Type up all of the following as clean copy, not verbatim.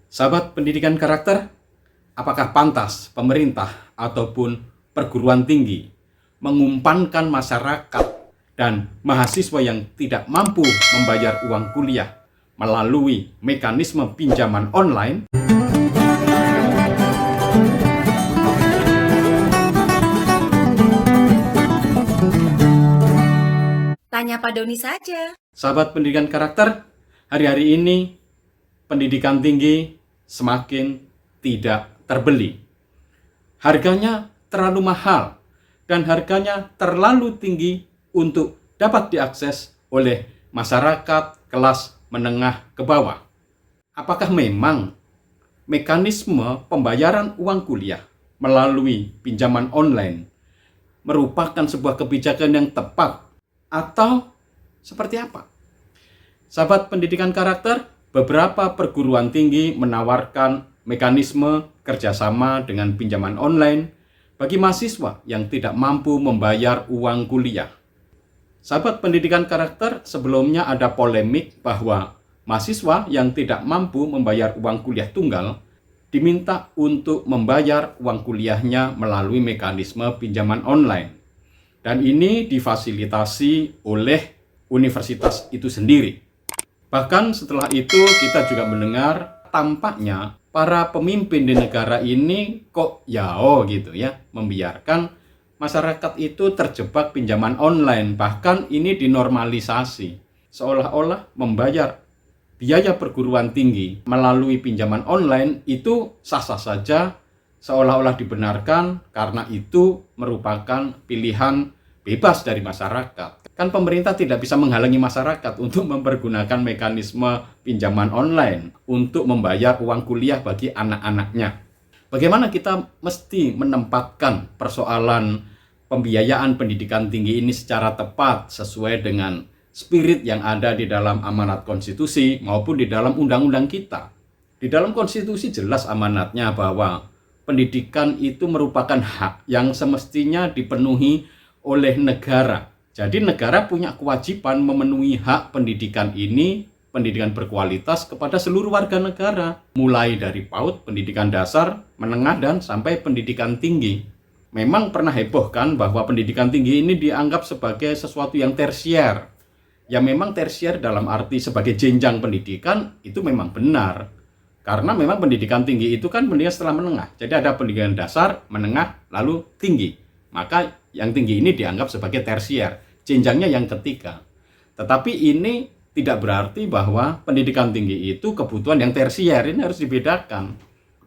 Sahabat pendidikan karakter, apakah pantas pemerintah ataupun perguruan tinggi mengumpankan masyarakat dan mahasiswa yang tidak mampu membayar uang kuliah melalui mekanisme pinjaman online? Tanya Pak Doni saja. Sahabat pendidikan karakter, hari-hari ini pendidikan tinggi semakin tidak terbeli. Harganya terlalu mahal dan harganya terlalu tinggi untuk dapat diakses oleh masyarakat kelas menengah ke bawah. Apakah memang mekanisme pembayaran uang kuliah melalui pinjaman online merupakan sebuah kebijakan yang tepat atau seperti apa? Sahabat pendidikan karakter, beberapa perguruan tinggi menawarkan mekanisme kerjasama dengan pinjaman online bagi mahasiswa yang tidak mampu membayar uang kuliah. Sahabat pendidikan karakter, sebelumnya ada polemik bahwa mahasiswa yang tidak mampu membayar uang kuliah tunggal diminta untuk membayar uang kuliahnya melalui mekanisme pinjaman online. Dan ini difasilitasi oleh universitas itu sendiri. Bahkan setelah itu kita juga mendengar tampaknya para pemimpin di negara ini kok gitu ya, membiarkan masyarakat itu terjebak pinjaman online. Bahkan ini dinormalisasi, seolah-olah membayar biaya perguruan tinggi melalui pinjaman online itu sah-sah saja, seolah-olah dibenarkan karena itu merupakan pilihan bebas dari masyarakat. Kan pemerintah tidak bisa menghalangi masyarakat untuk mempergunakan mekanisme pinjaman online untuk membayar uang kuliah bagi anak-anaknya. Bagaimana kita mesti menempatkan persoalan pembiayaan pendidikan tinggi ini secara tepat sesuai dengan spirit yang ada di dalam amanat konstitusi maupun di dalam undang-undang kita. Di dalam konstitusi jelas amanatnya bahwa pendidikan itu merupakan hak yang semestinya dipenuhi oleh negara. Jadi negara punya kewajiban memenuhi hak pendidikan ini, pendidikan berkualitas kepada seluruh warga negara, mulai dari PAUD, pendidikan dasar, menengah, dan sampai pendidikan tinggi. Memang pernah heboh kan bahwa pendidikan tinggi ini dianggap sebagai sesuatu yang tersier. Ya memang tersier dalam arti sebagai jenjang pendidikan itu memang benar. Karena memang pendidikan tinggi itu kan pendidikan setelah menengah. Jadi ada pendidikan dasar, menengah, lalu tinggi. Maka yang tinggi ini dianggap sebagai tersier, jenjangnya yang ketiga. Tetapi ini tidak berarti bahwa pendidikan tinggi itu kebutuhan yang tersier, ini harus dibedakan.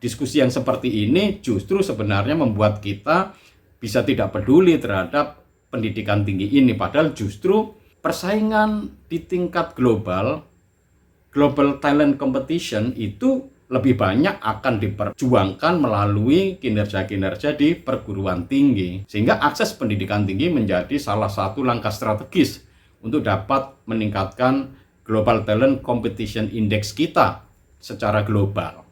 Diskusi yang seperti ini justru sebenarnya membuat kita bisa tidak peduli terhadap pendidikan tinggi ini. Padahal justru persaingan di tingkat global talent competition itu lebih banyak akan diperjuangkan melalui kinerja-kinerja di perguruan tinggi. Sehingga akses pendidikan tinggi menjadi salah satu langkah strategis untuk dapat meningkatkan Global Talent Competition Index kita secara global.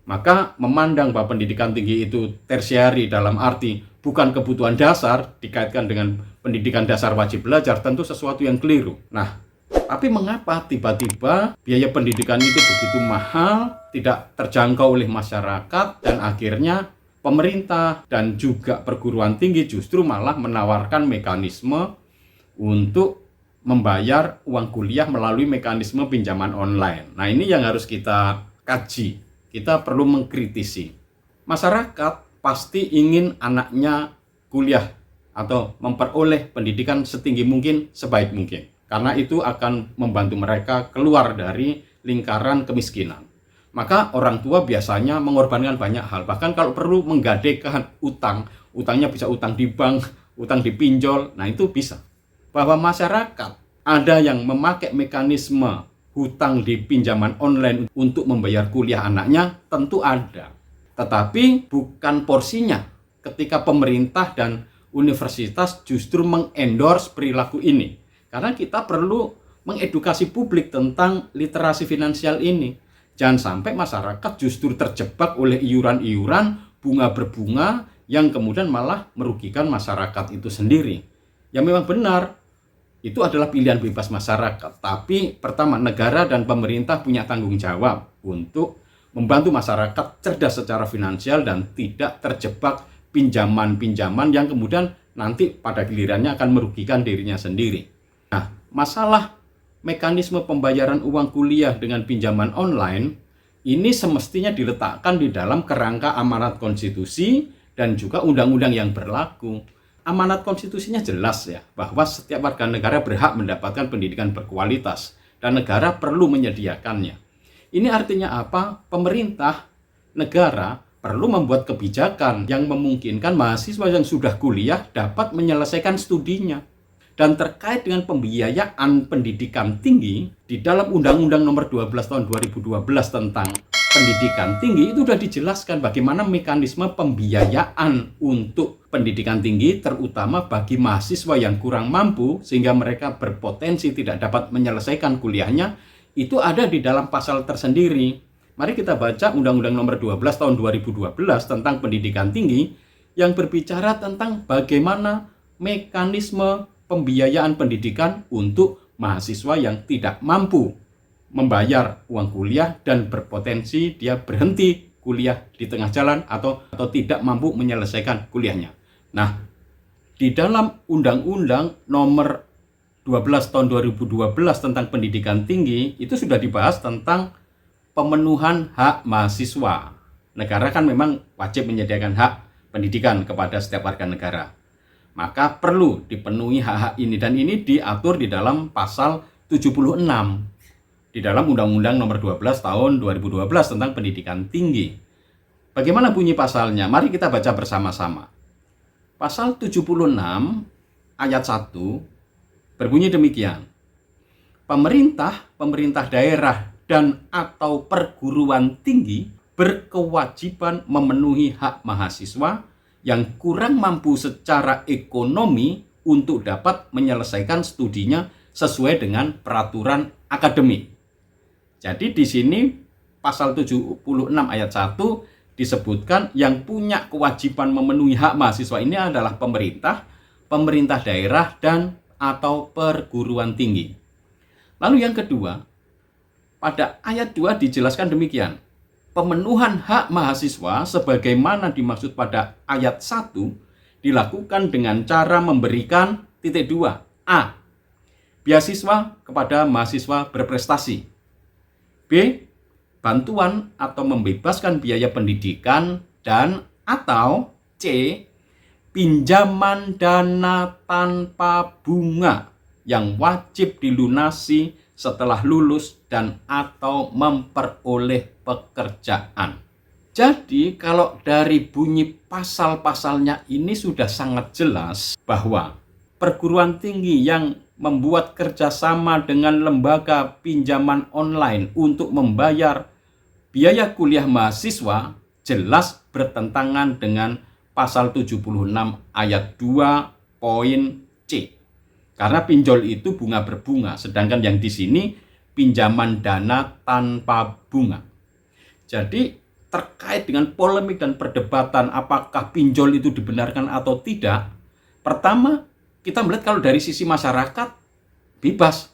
Maka memandang bahwa pendidikan tinggi itu tersiari dalam arti bukan kebutuhan dasar dikaitkan dengan pendidikan dasar wajib belajar tentu sesuatu yang keliru. Nah, tapi mengapa tiba-tiba biaya pendidikan itu begitu mahal, tidak terjangkau oleh masyarakat, dan akhirnya pemerintah dan juga perguruan tinggi justru malah menawarkan mekanisme untuk membayar uang kuliah melalui mekanisme pinjaman online. Nah, ini yang harus kita kaji. Kita perlu mengkritisi. Masyarakat pasti ingin anaknya kuliah atau memperoleh pendidikan setinggi mungkin, sebaik mungkin. Karena itu akan membantu mereka keluar dari lingkaran kemiskinan. Maka orang tua biasanya mengorbankan banyak hal. Bahkan kalau perlu menggadaikan utang, utangnya bisa utang di bank, utang di pinjol, nah itu bisa. Bahwa masyarakat ada yang memakai mekanisme hutang di pinjaman online untuk membayar kuliah anaknya, tentu ada. Tetapi bukan porsinya ketika pemerintah dan universitas justru mengendorse perilaku ini. Karena kita perlu mengedukasi publik tentang literasi finansial ini. Jangan sampai masyarakat justru terjebak oleh iuran-iuran, bunga berbunga yang kemudian malah merugikan masyarakat itu sendiri. Ya memang benar, itu adalah pilihan bebas masyarakat. Tapi pertama, negara dan pemerintah punya tanggung jawab untuk membantu masyarakat cerdas secara finansial dan tidak terjebak pinjaman-pinjaman yang kemudian nanti pada gilirannya akan merugikan dirinya sendiri. Nah, masalah mekanisme pembayaran uang kuliah dengan pinjaman online ini semestinya diletakkan di dalam kerangka amanat konstitusi dan juga undang-undang yang berlaku. Amanat konstitusinya jelas ya, bahwa setiap warga negara berhak mendapatkan pendidikan berkualitas dan negara perlu menyediakannya. Ini artinya apa? Pemerintah negara perlu membuat kebijakan yang memungkinkan mahasiswa yang sudah kuliah dapat menyelesaikan studinya. Dan terkait dengan pembiayaan pendidikan tinggi, di dalam Undang-Undang Nomor 12 Tahun 2012 tentang pendidikan tinggi itu sudah dijelaskan bagaimana mekanisme pembiayaan untuk pendidikan tinggi, terutama bagi mahasiswa yang kurang mampu sehingga mereka berpotensi tidak dapat menyelesaikan kuliahnya, itu ada di dalam pasal tersendiri. Mari kita baca Undang-Undang Nomor 12 Tahun 2012 tentang pendidikan tinggi yang berbicara tentang bagaimana mekanisme pembiayaan pendidikan untuk mahasiswa yang tidak mampu membayar uang kuliah dan berpotensi dia berhenti kuliah di tengah jalan atau tidak mampu menyelesaikan kuliahnya. Nah, di dalam Undang-Undang Nomor 12 Tahun 2012 tentang pendidikan tinggi itu sudah dibahas tentang pemenuhan hak mahasiswa. Negara kan memang wajib menyediakan hak pendidikan kepada setiap warga negara. Maka perlu dipenuhi hak-hak ini, dan ini diatur di dalam pasal 76 di dalam Undang-Undang Nomor 12 Tahun 2012 tentang pendidikan tinggi. Bagaimana bunyi pasalnya? Mari kita baca bersama-sama. Pasal 76 ayat 1 berbunyi demikian. Pemerintah daerah dan atau perguruan tinggi berkewajiban memenuhi hak mahasiswa yang kurang mampu secara ekonomi untuk dapat menyelesaikan studinya sesuai dengan peraturan akademik. Jadi di sini pasal 76 ayat 1 disebutkan yang punya kewajiban memenuhi hak mahasiswa ini adalah pemerintah daerah dan atau perguruan tinggi. Lalu yang kedua, pada ayat 2 dijelaskan demikian. Pemenuhan hak mahasiswa sebagaimana dimaksud pada ayat 1 dilakukan dengan cara memberikan titik 2. A. Beasiswa kepada mahasiswa berprestasi. B. Bantuan atau membebaskan biaya pendidikan dan atau C. Pinjaman dana tanpa bunga yang wajib dilunasi setelah lulus dan atau memperoleh pekerjaan. Jadi kalau dari bunyi pasal-pasalnya ini sudah sangat jelas bahwa perguruan tinggi yang membuat kerjasama dengan lembaga pinjaman online untuk membayar biaya kuliah mahasiswa jelas bertentangan dengan pasal 76 ayat 2 poin C. Karena pinjol itu bunga berbunga, sedangkan yang di sini pinjaman dana tanpa bunga. Jadi terkait dengan polemik dan perdebatan apakah pinjol itu dibenarkan atau tidak, pertama kita melihat kalau dari sisi masyarakat bebas.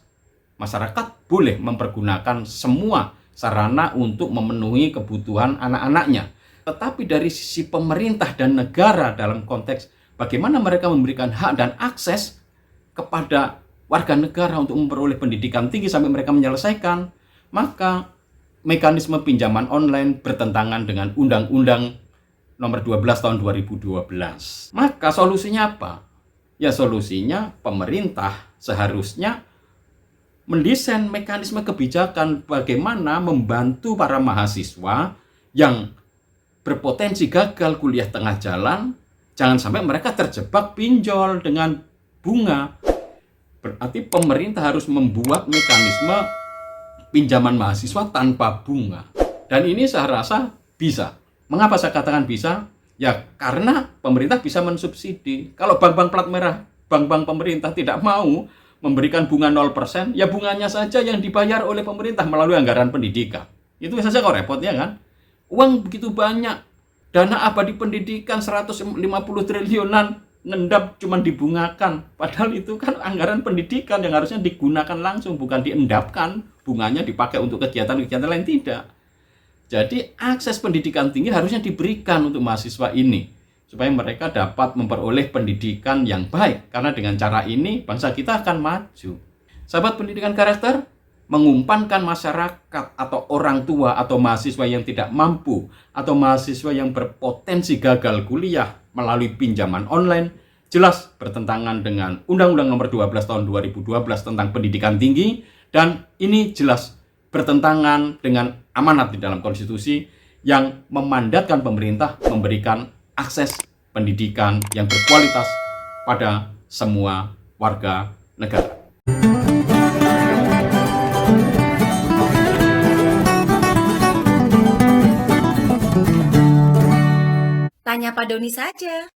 Masyarakat boleh mempergunakan semua sarana untuk memenuhi kebutuhan anak-anaknya. Tetapi dari sisi pemerintah dan negara dalam konteks bagaimana mereka memberikan hak dan akses kepada warga negara untuk memperoleh pendidikan tinggi sampai mereka menyelesaikan, maka mekanisme pinjaman online bertentangan dengan Undang-Undang Nomor 12 Tahun 2012. Maka solusinya apa? Ya solusinya pemerintah seharusnya mendesain mekanisme kebijakan bagaimana membantu para mahasiswa yang berpotensi gagal kuliah tengah jalan, jangan sampai mereka terjebak pinjol dengan bunga. Berarti pemerintah harus membuat mekanisme pinjaman mahasiswa tanpa bunga. Dan ini saya rasa bisa. Mengapa saya katakan bisa? Ya karena pemerintah bisa mensubsidi. Kalau bank-bank plat merah, bank-bank pemerintah tidak mau memberikan bunga 0%, ya bunganya saja yang dibayar oleh pemerintah melalui anggaran pendidikan. Itu saja kok repotnya kan? Uang begitu banyak. Dana abadi pendidikan 150 triliunan ngendap cuma dibungakan. Padahal itu kan anggaran pendidikan yang harusnya digunakan langsung, bukan diendapkan. Bunganya dipakai untuk kegiatan-kegiatan lain, tidak. Jadi akses pendidikan tinggi harusnya diberikan untuk mahasiswa ini supaya mereka dapat memperoleh pendidikan yang baik, karena dengan cara ini bangsa kita akan maju. Sahabat pendidikan karakter, mengumpankan masyarakat atau orang tua atau mahasiswa yang tidak mampu atau mahasiswa yang berpotensi gagal kuliah melalui pinjaman online jelas bertentangan dengan Undang-Undang Nomor 12 Tahun 2012 tentang pendidikan tinggi, dan ini jelas bertentangan dengan amanat di dalam konstitusi yang memandatkan pemerintah memberikan akses pendidikan yang berkualitas pada semua warga negara. Tanya Pak Doni saja.